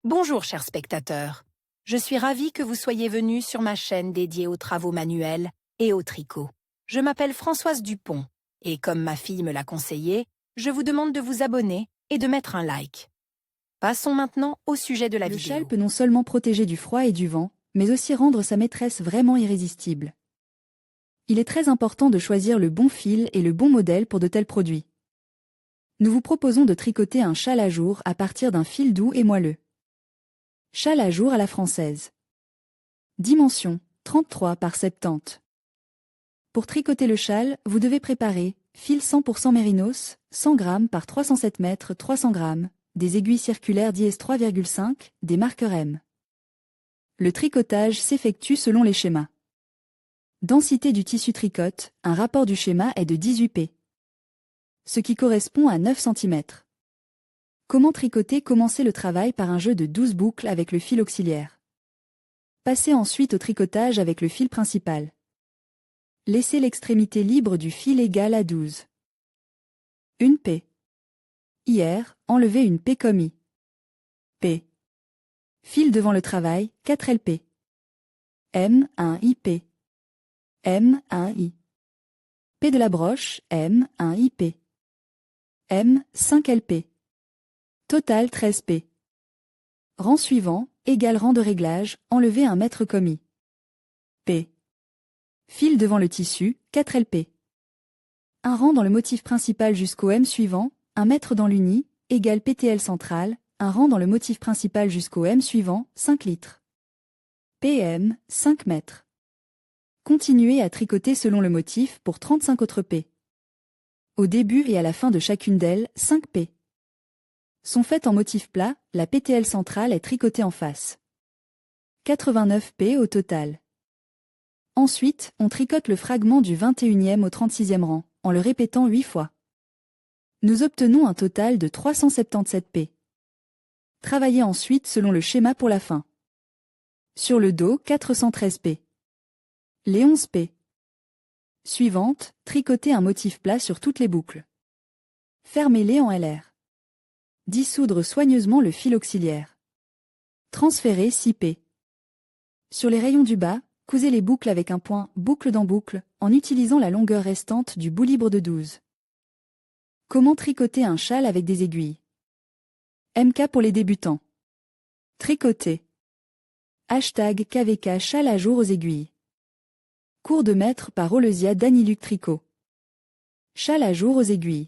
Bonjour chers spectateurs, je suis ravie que vous soyez venus sur ma chaîne dédiée aux travaux manuels et au tricot. Je m'appelle Françoise Dupont et comme ma fille me l'a conseillé, je vous demande de vous abonner et de mettre un like. Passons maintenant au sujet de la vidéo. Le châle peut non seulement protéger du froid et du vent, mais aussi rendre sa maîtresse vraiment irrésistible. Il est très important de choisir le bon fil et le bon modèle pour de tels produits. Nous vous proposons de tricoter un châle à jour à partir d'un fil doux et moelleux. Châle à jour à la française. Dimension 33 par 70. Pour tricoter le châle, vous devez préparer fil 100% mérinos, 100 g par 307 m 300 g, des aiguilles circulaires dièse 3,5, des marqueurs M. Le tricotage s'effectue selon les schémas. Densité du tissu tricote, un rapport du schéma est de 18 p, ce qui correspond à 9 cm. Comment tricoter? Commencez le travail par un jeu de 12 boucles avec le fil auxiliaire. Passez ensuite au tricotage avec le fil principal. Laissez l'extrémité libre du fil égale à 12. Une p. Hier, enlevez une p comme i. P. Fil devant le travail, 4 lp. M, 1 ip. M, 1 i. P de la broche, M, 1 ip. M, 5 lp. Total 13 p. Rang suivant, égal rang de réglage, enlevez un mètre commis. P. Fil devant le tissu, 4 lp. Un rang dans le motif principal jusqu'au M suivant, 1 mètre dans l'uni, égal PTL central, un rang dans le motif principal jusqu'au M suivant, 5 litres. PM, 5 mètres. Continuez à tricoter selon le motif pour 35 autres P. Au début et à la fin de chacune d'elles, 5 P. Sont faites en motif plat, la PTL centrale est tricotée en face. 89 P au total. Ensuite, on tricote le fragment du 21e au 36e rang, en le répétant 8 fois. Nous obtenons un total de 377 P. Travaillez ensuite selon le schéma pour la fin. Sur le dos, 413 P. Les 11 P. Suivante, tricotez un motif plat sur toutes les boucles. Fermez-les en LR. Dissoudre soigneusement le fil auxiliaire. Transférer 6 P. Sur les rayons du bas, cousez les boucles avec un point boucle dans boucle, en utilisant la longueur restante du bout libre de 12. Comment tricoter un châle avec des aiguilles? MK pour les débutants. Tricoter. Hashtag KVK châle à jour aux aiguilles. Cours de maître par Olesia Daniluc Tricot. Châle à jour aux aiguilles.